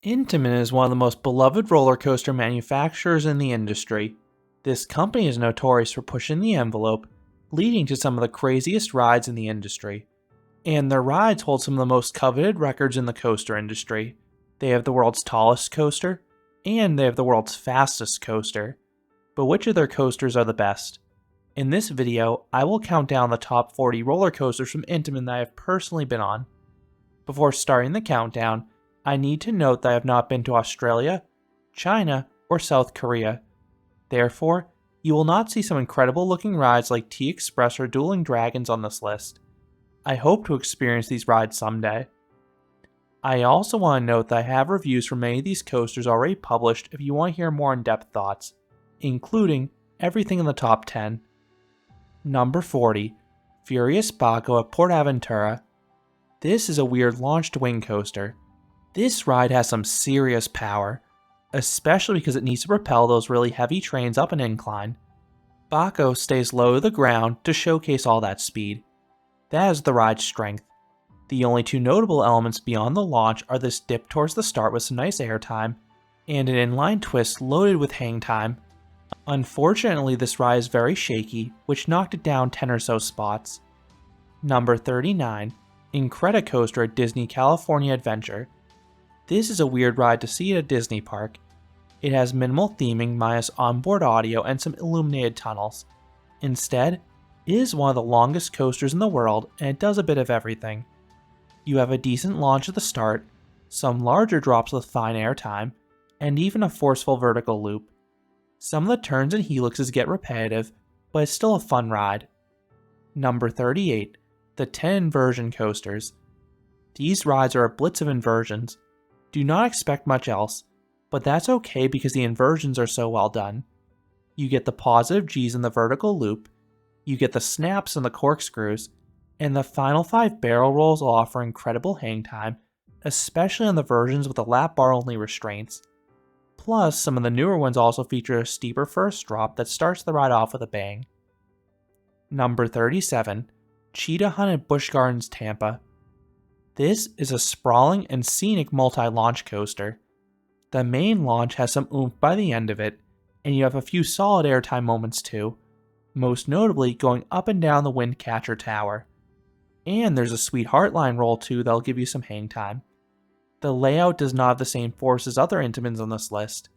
Intamin is one of the most beloved roller coaster manufacturers in the industry. This company is notorious for pushing the envelope, leading to some of the craziest rides in the industry. And their rides hold some of the most coveted records in the coaster industry. They have the world's tallest coaster, and they have the world's fastest coaster. But which of their coasters are the best? In this video, I will count down the top 40 roller coasters from Intamin that I have personally been on. Before starting the countdown, I need to note that I have not been to Australia, China, or South Korea. Therefore, you will not see some incredible looking rides like T-Express or Dueling Dragons on this list. I hope to experience these rides someday. I also want to note that I have reviews for many of these coasters already published if you want to hear more in-depth thoughts, including everything in the top 10. Number 40, Furius Baco at PortAventura. This is a weird launched wing coaster. This ride has some serious power, especially because it needs to propel those really heavy trains up an incline. Baco stays low to the ground to showcase all that speed. That is the ride's strength. The only two notable elements beyond the launch are this dip towards the start with some nice air time, and an inline twist loaded with hang time. Unfortunately, this ride is very shaky, which knocked it down 10 or so spots. Number 39, Incredicoaster at Disney California Adventure. This is a weird ride to see at a Disney park. It has minimal theming minus onboard audio and some illuminated tunnels. Instead, it is one of the longest coasters in the world and it does a bit of everything. You have a decent launch at the start, some larger drops with fine air time, and even a forceful vertical loop. Some of the turns and helixes get repetitive, but it's still a fun ride. Number 38, the 10 Inversion Coasters. These rides are a blitz of inversions. Do not expect much else, but that's okay because the inversions are so well done. You get the positive G's in the vertical loop, you get the snaps and the corkscrews, and the final 5 barrel rolls will offer incredible hang time, especially on the versions with the lap bar only restraints. Plus, some of the newer ones also feature a steeper first drop that starts the ride off with a bang. Number 37, Cheetah Hunt at Busch Gardens Tampa. This is a sprawling and scenic multi-launch coaster. The main launch has some oomph by the end of it, and you have a few solid airtime moments too, most notably going up and down the Windcatcher Tower. And there's a sweet Heartline roll too that'll give you some hang time. The layout does not have the same force as other Intamins on this list,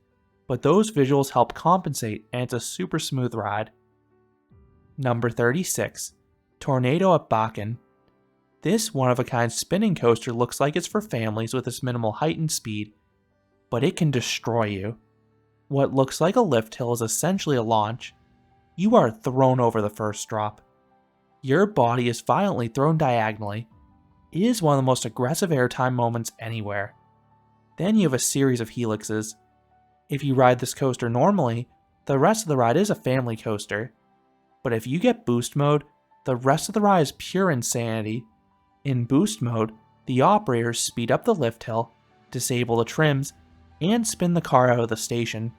but those visuals help compensate and it's a super smooth ride. Number 36, Tornado at Bakken. This one-of-a-kind spinning coaster looks like it's for families with its minimal height and speed, but it can destroy you. What looks like a lift hill is essentially a launch. You are thrown over the first drop. Your body is violently thrown diagonally. It is one of the most aggressive airtime moments anywhere. Then you have a series of helixes. If you ride this coaster normally, the rest of the ride is a family coaster. But if you get boost mode, the rest of the ride is pure insanity. In boost mode, the operators speed up the lift hill, disable the trims, and spin the car out of the station.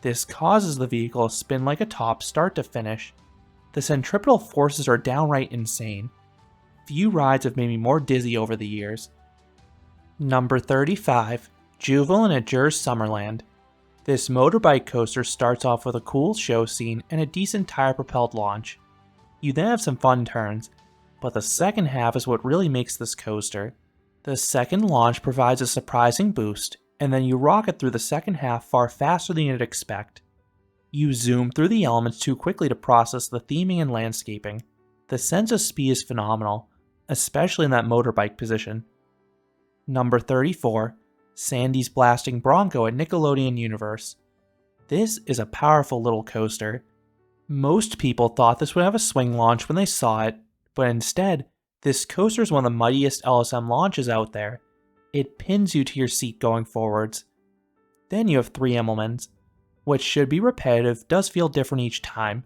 This causes the vehicle to spin like a top start to finish. The centripetal forces are downright insane. Few rides have made me more dizzy over the years. Number 35, Juvelen at Jers Summerland. This motorbike coaster starts off with a cool show scene and a decent tire-propelled launch. You then have some fun turns, but the second half is what really makes this coaster. The second launch provides a surprising boost, and then you rocket through the second half far faster than you'd expect. You zoom through the elements too quickly to process the theming and landscaping. The sense of speed is phenomenal, especially in that motorbike position. Number 34, Sandy's Blasting Bronco at Nickelodeon Universe. This is a powerful little coaster. Most people thought this would have a swing launch when they saw it, but instead, this coaster is one of the mightiest LSM launches out there. It pins you to your seat going forwards. Then you have 3 Immelmans. What should be repetitive does feel different each time.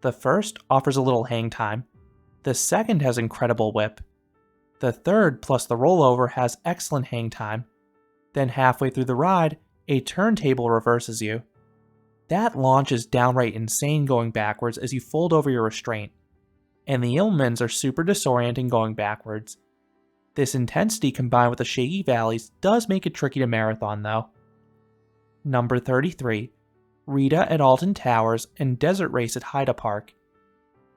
The first offers a little hang time. The second has incredible whip. The third plus the rollover has excellent hang time. Then halfway through the ride, a turntable reverses you. That launch is downright insane going backwards as you fold over your restraint. And the Immelmans are super disorienting going backwards. This intensity combined with the shaky valleys does make it tricky to marathon though. Number 33. Rita at Alton Towers and Desert Race at Hyperpark.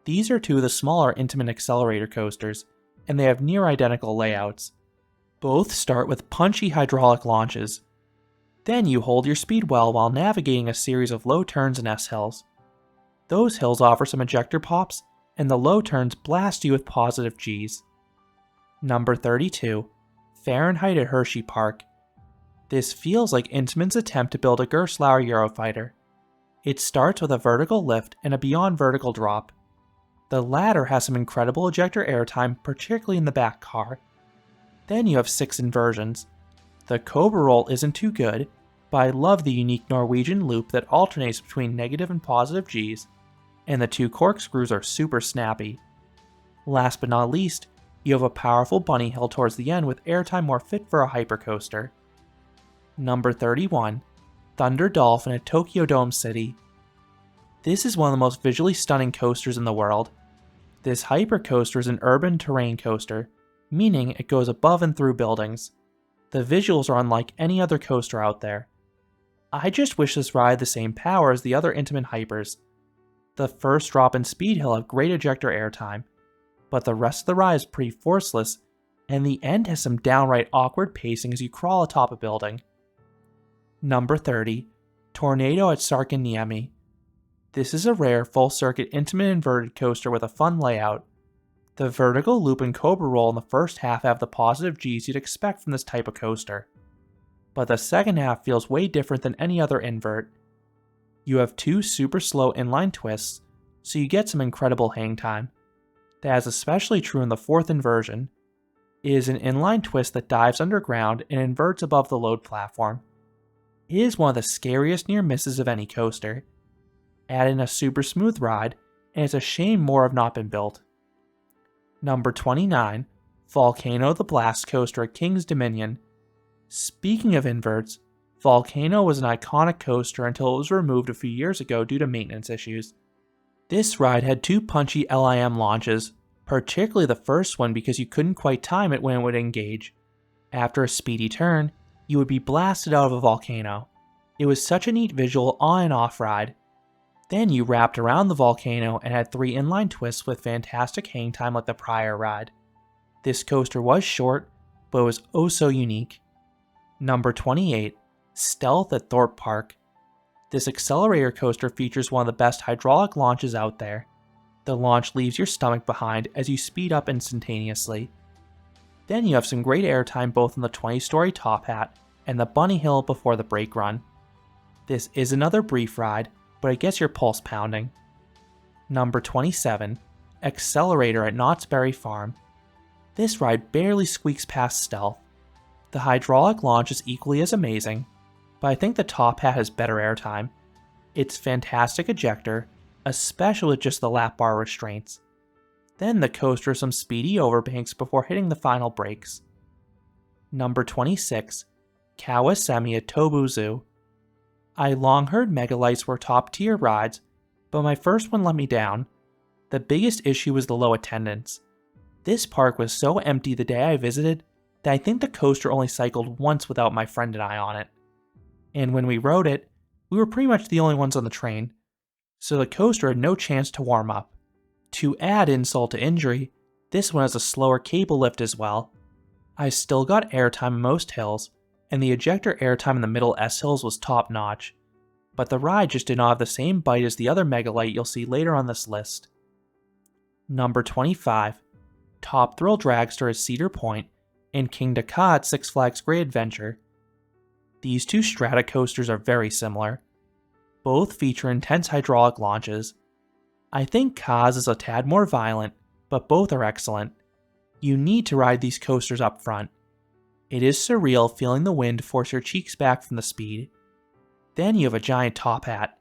These are two of the smaller Intamin accelerator coasters, and they have near identical layouts. Both start with punchy hydraulic launches. Then you hold your speed well while navigating a series of low turns and S-hills. Those hills offer some ejector pops, and the low turns blast you with positive Gs. Number 32. Fahrenheit at Hersheypark. This feels like Intamin's attempt to build a Gerstlauer Eurofighter. It starts with a vertical lift and a beyond vertical drop. The latter has some incredible ejector airtime, particularly in the back car. Then you have 6 inversions. The Cobra roll isn't too good, but I love the unique Norwegian loop that alternates between negative and positive Gs, and the 2 corkscrews are super snappy. Last but not least, you have a powerful bunny hill towards the end with airtime more fit for a hypercoaster. Number 31. Thunder Dolphin at Tokyo Dome City. This is one of the most visually stunning coasters in the world. This hypercoaster is an urban terrain coaster, meaning it goes above and through buildings. The visuals are unlike any other coaster out there. I just wish this ride had the same power as the other Intamin hypers. The first drop and speed hill have great ejector airtime, but the rest of the ride is pretty forceless, and the end has some downright awkward pacing as you crawl atop a building. Number 30. Tornado at Sarkaniemi. This is a rare full-circuit Intamin inverted coaster with a fun layout. The vertical loop and Cobra roll in the first half have the positive Gs you'd expect from this type of coaster, but the second half feels way different than any other invert. You have 2 super slow inline twists, so you get some incredible hang time. That is especially true in the 4th inversion. It is an inline twist that dives underground and inverts above the load platform. It is one of the scariest near misses of any coaster. Add in a super smooth ride, and it's a shame more have not been built. Number 29. Volcano the Blast Coaster at King's Dominion. Speaking of inverts, Volcano was an iconic coaster until it was removed a few years ago due to maintenance issues. This ride had 2 punchy LIM launches, particularly the first one because you couldn't quite time it when it would engage. After a speedy turn, you would be blasted out of a volcano. It was such a neat visual on and off ride. Then you wrapped around the volcano and had 3 inline twists with fantastic hang time like the prior ride. This coaster was short, but it was oh so unique. Number 28. Stealth at Thorpe Park. This accelerator coaster features one of the best hydraulic launches out there. The launch leaves your stomach behind as you speed up instantaneously. Then you have some great airtime both in the 20-story top hat and the bunny hill before the brake run. This is another brief ride, but it gets your pulse pounding. Number 27. Accelerator at Knott's Berry Farm. This ride barely squeaks past stealth. The hydraulic launch is equally as amazing, but I think the top hat has better airtime. It's fantastic ejector, especially with just the lap bar restraints. Then the coaster has some speedy overbanks before hitting the final brakes. Number 26. Kawasemi Tobu Zoo. I long heard Megalites were top tier rides, but my first one let me down. The biggest issue was the low attendance. This park was so empty the day I visited that I think the coaster only cycled once without my friend and I on it. And when we rode it, we were pretty much the only ones on the train, so the coaster had no chance to warm up. To add insult to injury, this one has a slower cable lift as well. I still got airtime in most hills, and the ejector airtime in the middle S-hills was top notch, but the ride just did not have the same bite as the other Megalite you'll see later on this list. Number 25. Top Thrill Dragster at Cedar Point, and Kingda Ka at Six Flags Great Adventure. These 2 strata coasters are very similar. Both feature intense hydraulic launches. I think Ka's is a tad more violent, but both are excellent. You need to ride these coasters up front. It is surreal feeling the wind force your cheeks back from the speed. Then you have a giant top hat.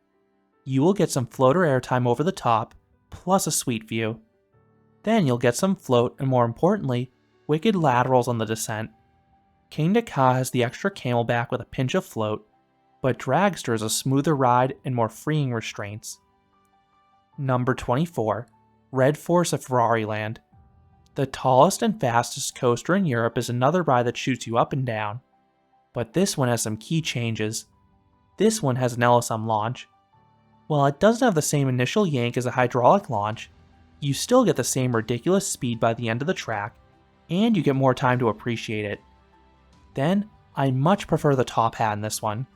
You will get some floater airtime over the top, plus a sweet view. Then you'll get some float and, more importantly, wicked laterals on the descent. Kingda Ka has the extra camelback with a pinch of float, but Dragster is a smoother ride and more freeing restraints. Number 24. Red Force at Ferrari Land. The tallest and fastest coaster in Europe is another ride that shoots you up and down. But this one has some key changes. This one has an LSM launch. While it doesn't have the same initial yank as a hydraulic launch, you still get the same ridiculous speed by the end of the track, and you get more time to appreciate it. Then, I much prefer the top hat in this one.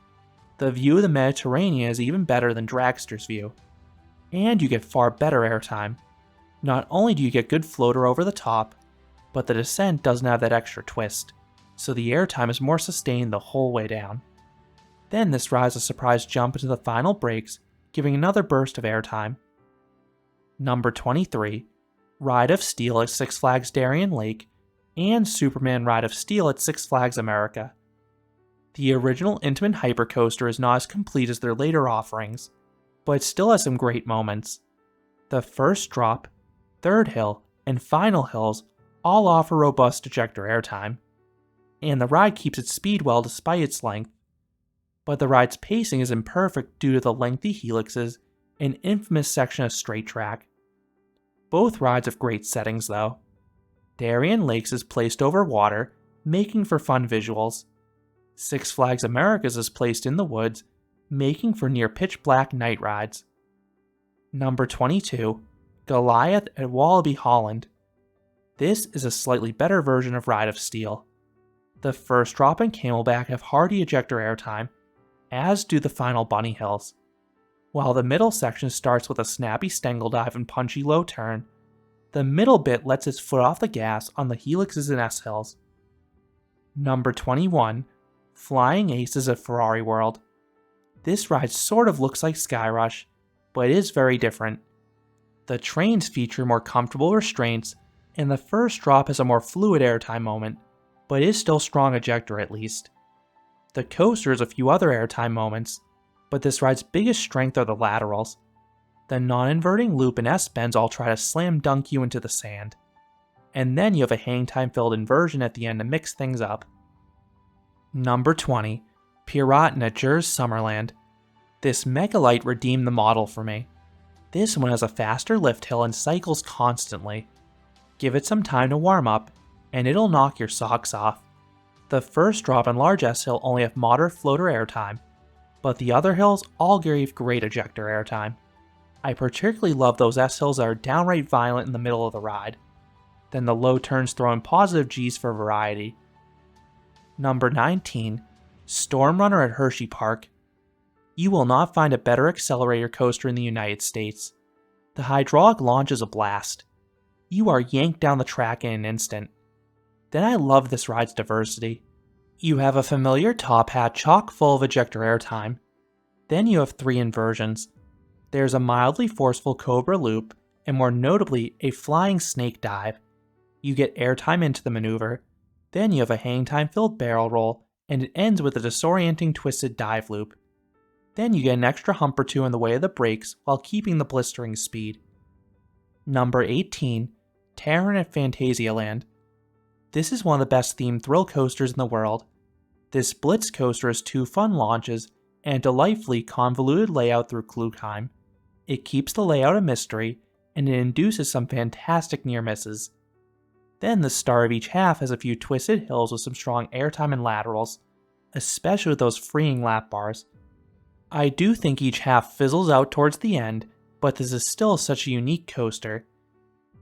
The view of the Mediterranean is even better than Dragster's view. And you get far better airtime. Not only do you get good floater over the top, but the descent doesn't have that extra twist, so the airtime is more sustained the whole way down. Then this rides a surprise jump into the final brakes, giving another burst of airtime. Number 23, Ride of Steel at Six Flags Darien Lake, and Superman Ride of Steel at Six Flags America. The original Intamin Hypercoaster is not as complete as their later offerings, but it still has some great moments. The first drop, third hill, and final hills all offer robust ejector airtime, and the ride keeps its speed well despite its length. But the ride's pacing is imperfect due to the lengthy helixes and infamous section of straight track. Both rides have great settings though. Darien Lakes is placed over water, making for fun visuals. Six Flags America's is placed in the woods, making for near pitch black night rides. Number 22, Goliath at Wallaby Holland. This is a slightly better version of Ride of Steel. The first drop and Camelback have hearty ejector airtime, as do the final bunny hills. While the middle section starts with a snappy Stengel dive and punchy low turn, the middle bit lets its foot off the gas on the helixes and S-hills. Number 21, Flying Aces at Ferrari World. This ride sort of looks like Skyrush, but it is very different. The trains feature more comfortable restraints, and the first drop has a more fluid airtime moment, but is still strong ejector at least. The coaster has a few other airtime moments, but this ride's biggest strength are the laterals. The non-inverting loop and S-bends all try to slam dunk you into the sand. And then you have a hang time filled inversion at the end to mix things up. Number 20, Piraten at Jers Summerland. This Megalite redeemed the model for me. This one has a faster lift hill and cycles constantly. Give it some time to warm up, and it'll knock your socks off. The first drop and large S-hill only have moderate floater airtime, but the other hills all give great ejector airtime. I particularly love those S-hills that are downright violent in the middle of the ride. Then the low turns throw in positive Gs for variety. Number 19, Storm Runner at Hersheypark. You will not find a better accelerator coaster in the United States. The hydraulic launch is a blast. You are yanked down the track in an instant. Then I love this ride's diversity. You have a familiar top hat chock full of ejector airtime. Then you have 3 inversions. There's a mildly forceful Cobra loop, and more notably, a flying snake dive. You get airtime into the maneuver. Then you have a hang time filled barrel roll, and it ends with a disorienting twisted dive loop. Then you get an extra hump or two in the way of the brakes while keeping the blistering speed. Number 18, Taron at Phantasialand. This is one of the best themed thrill coasters in the world. This Blitz coaster has 2 fun launches and a delightfully convoluted layout through Klugheim. It keeps the layout a mystery, and it induces some fantastic near misses. Then the star of each half has a few twisted hills with some strong airtime and laterals, especially with those freeing lap bars. I do think each half fizzles out towards the end, but this is still such a unique coaster.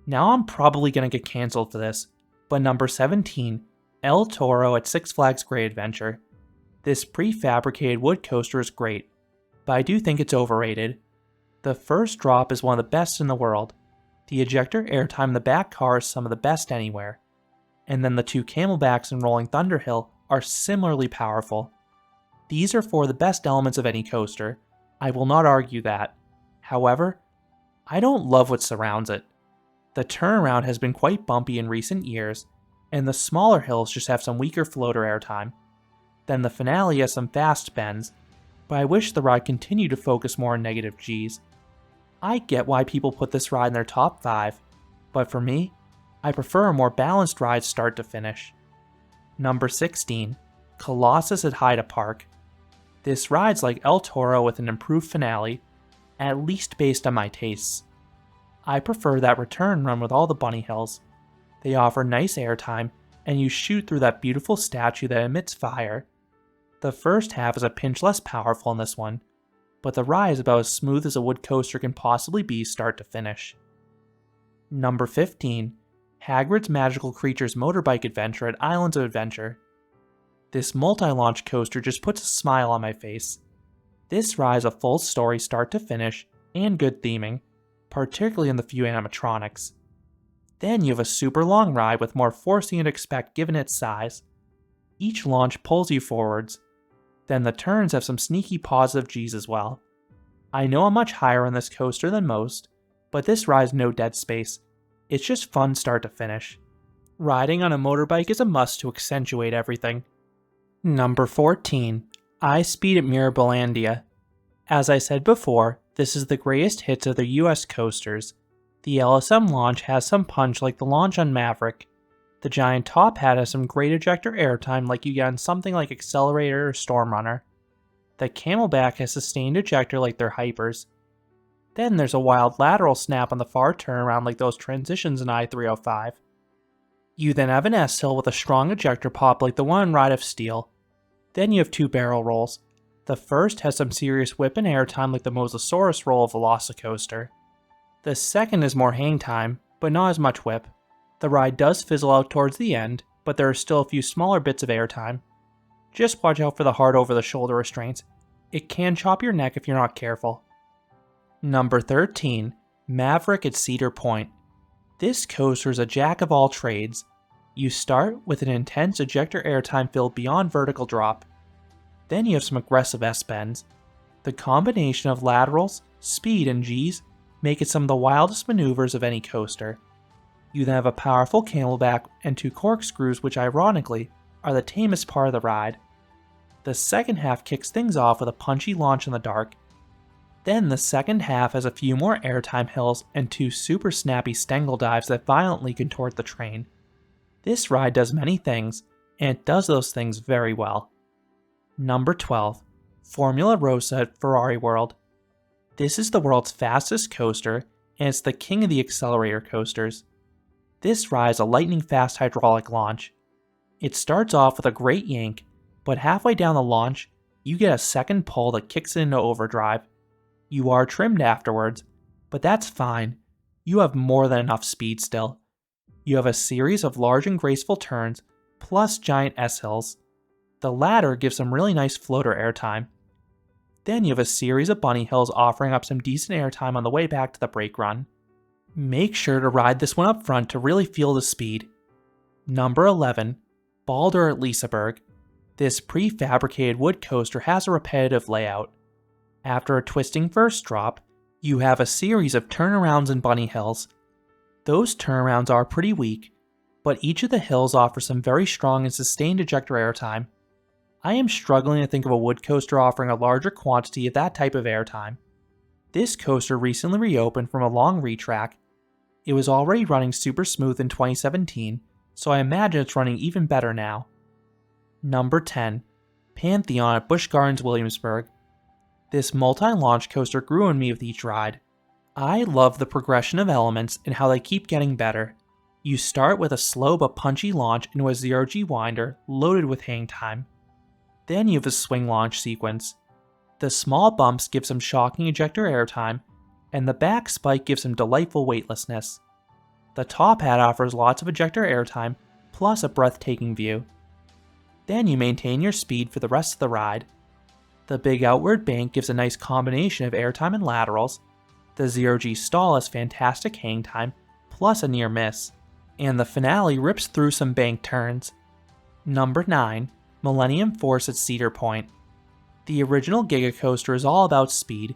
Now I'm probably going to get cancelled for this, but number 17, El Toro at Six Flags Great Adventure. This prefabricated wood coaster is great, but I do think it's overrated. The first drop is one of the best in the world. The ejector airtime in the back car is some of the best anywhere. And then the 2 camelbacks and Rolling Thunder Hill are similarly powerful. These are 4 of the best elements of any coaster. I will not argue that. However, I don't love what surrounds it. The turnaround has been quite bumpy in recent years, and the smaller hills just have some weaker floater airtime. Then the finale has some fast bends, but I wish the ride continued to focus more on negative Gs. I get why people put this ride in their top 5, but for me, I prefer a more balanced ride start to finish. Number 16, Colossus at Hyde Park. This ride's like El Toro with an improved finale, at least based on my tastes. I prefer that return run with all the bunny hills. They offer nice airtime, and you shoot through that beautiful statue that emits fire. The first half is a pinch less powerful in this one, but the ride is about as smooth as a wood coaster can possibly be start to finish. Number 15. Hagrid's Magical Creatures Motorbike Adventure at Islands of Adventure. This multi-launch coaster just puts a smile on my face. This ride is a full story start to finish and good theming, particularly in the few animatronics. Then you have a super long ride with more force than you'd expect given its size. Each launch pulls you forwards. Then the turns have some sneaky positive G's as well. I know I'm much higher on this coaster than most, but this ride's no dead space. It's just fun start to finish. Riding on a motorbike is a must to accentuate everything. Number 14. iSpeed at Mirabellandia. As I said before, this is the greatest hits of the US coasters. The LSM launch has some punch like the launch on Maverick. The giant top hat has some great ejector airtime like you get on something like Accelerator or Stormrunner. The Camelback has sustained ejector like their Hypers. Then there's a wild lateral snap on the far turnaround like those transitions in I-305. You then have an S-Hill with a strong ejector pop like the one on Ride of Steel. Then you have two barrel rolls. The first has some serious whip and airtime like the Mosasaurus roll of Velocicoaster. The second is more hang time, but not as much whip. The ride does fizzle out towards the end, but there are still a few smaller bits of airtime. Just watch out for the hard over-the-shoulder restraints. It can chop your neck if you're not careful. Number 13. Maverick at Cedar Point. This coaster is a jack of all trades. You start with an intense ejector airtime filled beyond vertical drop. Then you have some aggressive S-bends. The combination of laterals, speed, and Gs make it some of the wildest maneuvers of any coaster. You then have a powerful camelback and two corkscrews, which ironically are the tamest part of the ride. The second half kicks things off with a punchy launch in the dark. Then the second half has a few more airtime hills and two super snappy Stengel dives that violently contort the train. This ride does many things, and it does those things very well. Number 12. Formula Rossa at Ferrari World. This is the world's fastest coaster, and it's the king of the accelerator coasters. This ride is a lightning-fast hydraulic launch. It starts off with a great yank, but halfway down the launch, you get a second pull that kicks it into overdrive. You are trimmed afterwards, but that's fine. You have more than enough speed still. You have a series of large and graceful turns, plus giant S-hills. The latter gives some really nice floater airtime. Then you have a series of bunny hills offering up some decent airtime on the way back to the brake run. Make sure to ride this one up front to really feel the speed. Number 11. Balder at Liseberg. This prefabricated wood coaster has a repetitive layout. After a twisting first drop, you have a series of turnarounds and bunny hills. Those turnarounds are pretty weak, but each of the hills offers some very strong and sustained ejector airtime. I am struggling to think of a wood coaster offering a larger quantity of that type of airtime. This coaster recently reopened from a long retrack. It was already running super smooth in 2017, so I imagine it's running even better now. Number 10. Pantheon at Busch Gardens Williamsburg. This multi-launch coaster grew on me with each ride. I love the progression of elements and how they keep getting better. You start with a slow but punchy launch into a 0G winder loaded with hang time. Then you have a swing launch sequence. The small bumps give some shocking ejector airtime, and the back spike gives some delightful weightlessness. The top hat offers lots of ejector airtime, plus a breathtaking view. Then you maintain your speed for the rest of the ride. The big outward bank gives a nice combination of airtime and laterals. The 0G stall has fantastic hang time, plus a near miss. And the finale rips through some bank turns. Number 9. Millennium Force at Cedar Point. The original Giga Coaster is all about speed.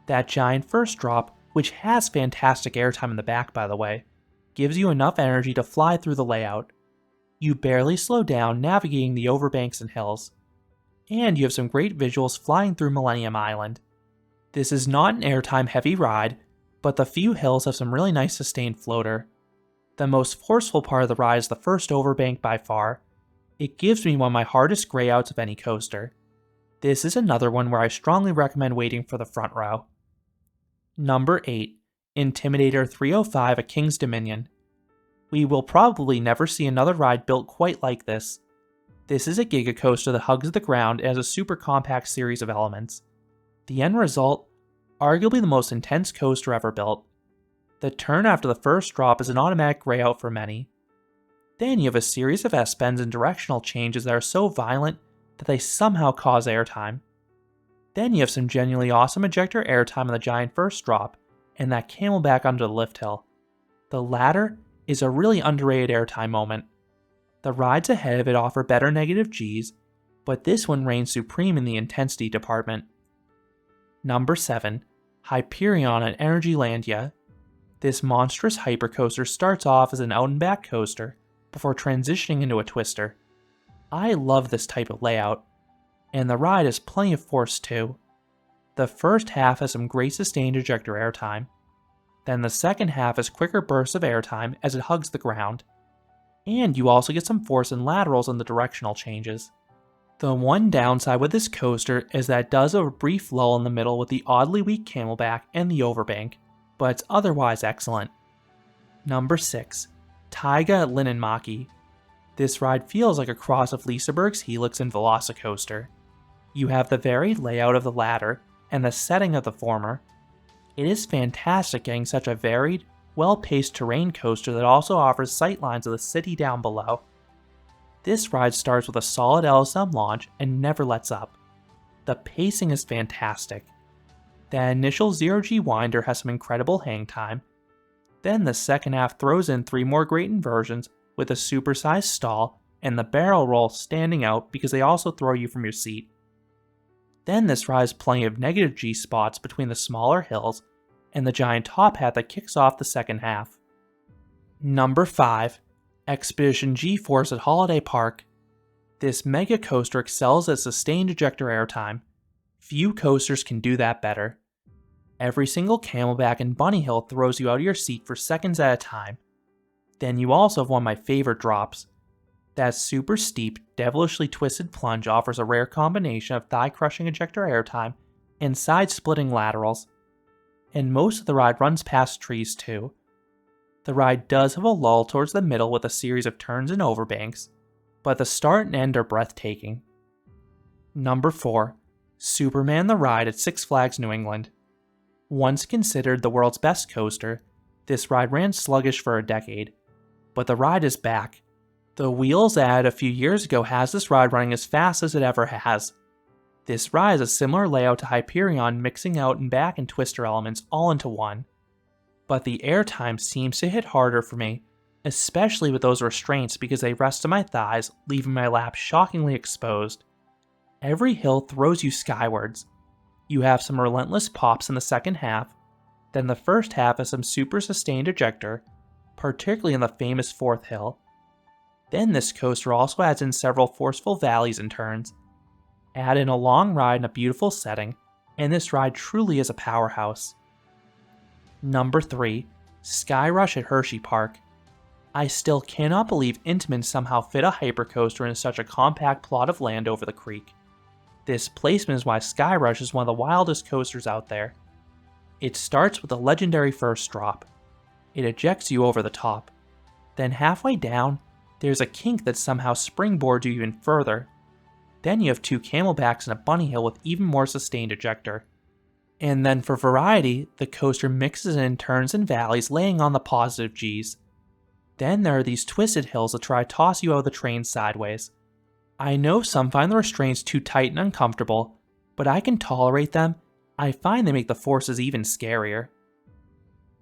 That giant first drop, which has fantastic airtime in the back by the way, gives you enough energy to fly through the layout. You barely slow down navigating the overbanks and hills. And you have some great visuals flying through Millennium Island. This is not an airtime heavy ride, but the few hills have some really nice sustained floater. The most forceful part of the ride is the first overbank by far. It gives me one of my hardest grayouts of any coaster. This is another one where I strongly recommend waiting for the front row. Number 8. Intimidator 305 at King's Dominion. We will probably never see another ride built quite like this. This is a Giga Coaster that hugs the ground and has a super compact series of elements. The end result? Arguably the most intense coaster ever built. The turn after the first drop is an automatic gray out for many. Then you have a series of S-bends and directional changes that are so violent that they somehow cause airtime. Then you have some genuinely awesome ejector airtime on the giant first drop, and that camelback onto the lift hill. The latter is a really underrated airtime moment. The rides ahead of it offer better negative Gs, but this one reigns supreme in the intensity department. Number 7. Hyperion Energylandia. This monstrous hypercoaster starts off as an out and back coaster before transitioning into a twister. I love this type of layout, and the ride has plenty of force too. The first half has some great sustained ejector airtime. Then the second half has quicker bursts of airtime as it hugs the ground. And you also get some force and laterals in the directional changes. The one downside with this coaster is that it does have a brief lull in the middle with the oddly weak camelback and the overbank, but it's otherwise excellent. Number 6. Taiga Linnanmaki. This ride feels like a cross of Liseberg's Helix and Velocicoaster. You have the varied layout of the latter and the setting of the former. It is fantastic getting such a varied, well-paced terrain coaster that also offers sightlines of the city down below. This ride starts with a solid LSM launch and never lets up. The pacing is fantastic. The initial 0G winder has some incredible hang time. Then the second half throws in 3 more great inversions with a supersized stall and the barrel roll standing out because they also throw you from your seat. Then this ride has plenty of negative G spots between the smaller hills and the giant top hat that kicks off the second half. Number 5. Expedition GeForce at Holiday Park. This mega coaster excels at sustained ejector airtime. Few coasters can do that better. Every single camelback and bunny hill throws you out of your seat for seconds at a time. Then you also have one of my favorite drops. That super steep, devilishly twisted plunge offers a rare combination of thigh-crushing ejector airtime and side-splitting laterals. And most of the ride runs past trees too. The ride does have a lull towards the middle with a series of turns and overbanks, but the start and end are breathtaking. Number 4. Superman the Ride at Six Flags New England. Once considered the world's best coaster, this ride ran sluggish for a decade, but the ride is back. The wheels added a few years ago has this ride running as fast as it ever has. This ride has a similar layout to Hyperion, mixing out and back and twister elements all into one. But the airtime seems to hit harder for me, especially with those restraints because they rest on my thighs, leaving my lap shockingly exposed. Every hill throws you skywards. You have some relentless pops in the second half, then the first half has some super sustained ejector, particularly in the famous fourth hill. Then this coaster also adds in several forceful valleys and turns. Add in a long ride in a beautiful setting, and this ride truly is a powerhouse. Number 3. Skyrush at Hersheypark. I still cannot believe Intamin somehow fit a hypercoaster in such a compact plot of land over the creek. This placement is why Skyrush is one of the wildest coasters out there. It starts with a legendary first drop. It ejects you over the top. Then halfway down, there's a kink that somehow springboards you even further. Then you have 2 camelbacks and a bunny hill with even more sustained ejector. And then for variety, the coaster mixes in turns and valleys laying on the positive Gs. Then there are these twisted hills that try to toss you out of the train sideways. I know some find the restraints too tight and uncomfortable, but I can tolerate them. I find they make the forces even scarier.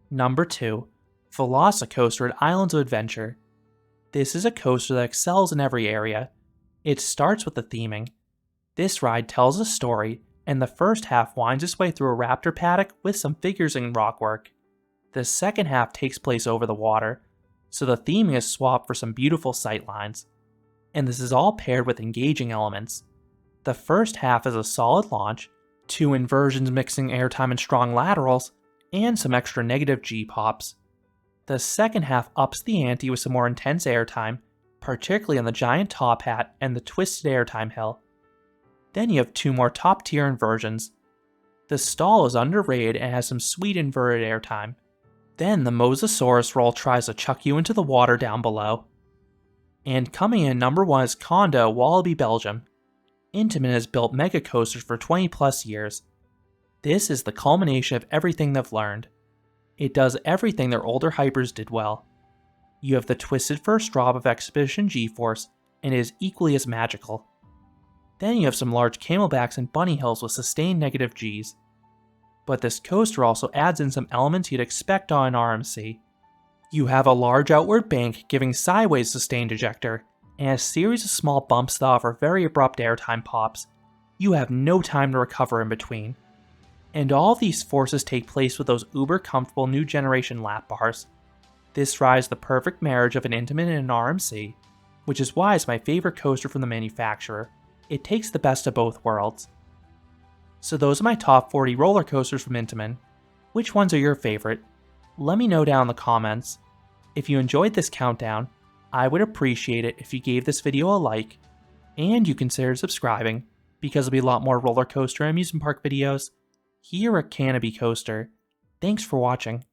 Number 2. Velocicoaster at Islands of Adventure. This is a coaster that excels in every area. It starts with the theming. This ride tells a story, and the first half winds its way through a raptor paddock with some figures and rockwork. The second half takes place over the water, so the theming is swapped for some beautiful sightlines. And this is all paired with engaging elements. The first half is a solid launch, 2 inversions mixing airtime and strong laterals, and some extra negative G pops. The second half ups the ante with some more intense airtime, particularly on the giant top hat and the twisted airtime hill. Then you have 2 more top tier inversions. The stall is underrated and has some sweet inverted airtime. Then the Mosasaurus roll tries to chuck you into the water down below. And coming in number 1 is Kondaa, Wallaby, Belgium. Intamin has built mega coasters for 20 plus years. This is the culmination of everything they've learned. It does everything their older hypers did well. You have the twisted first drop of Expedition GeForce, and it is equally as magical. Then you have some large camelbacks and bunny hills with sustained negative Gs. But this coaster also adds in some elements you'd expect on an RMC. You have a large outward bank giving sideways sustained ejector, and a series of small bumps that offer very abrupt airtime pops. You have no time to recover in between. And all of these forces take place with those uber comfortable new generation lap bars. This ride is the perfect marriage of an Intamin and an RMC, which is why it's my favorite coaster from the manufacturer. It takes the best of both worlds. So those are my top 40 roller coasters from Intamin. Which ones are your favorite? Let me know down in the comments. If you enjoyed this countdown, I would appreciate it if you gave this video a like, and you consider subscribing, because there'll be a lot more roller coaster and amusement park videos here at Kingda Coaster. Thanks for watching.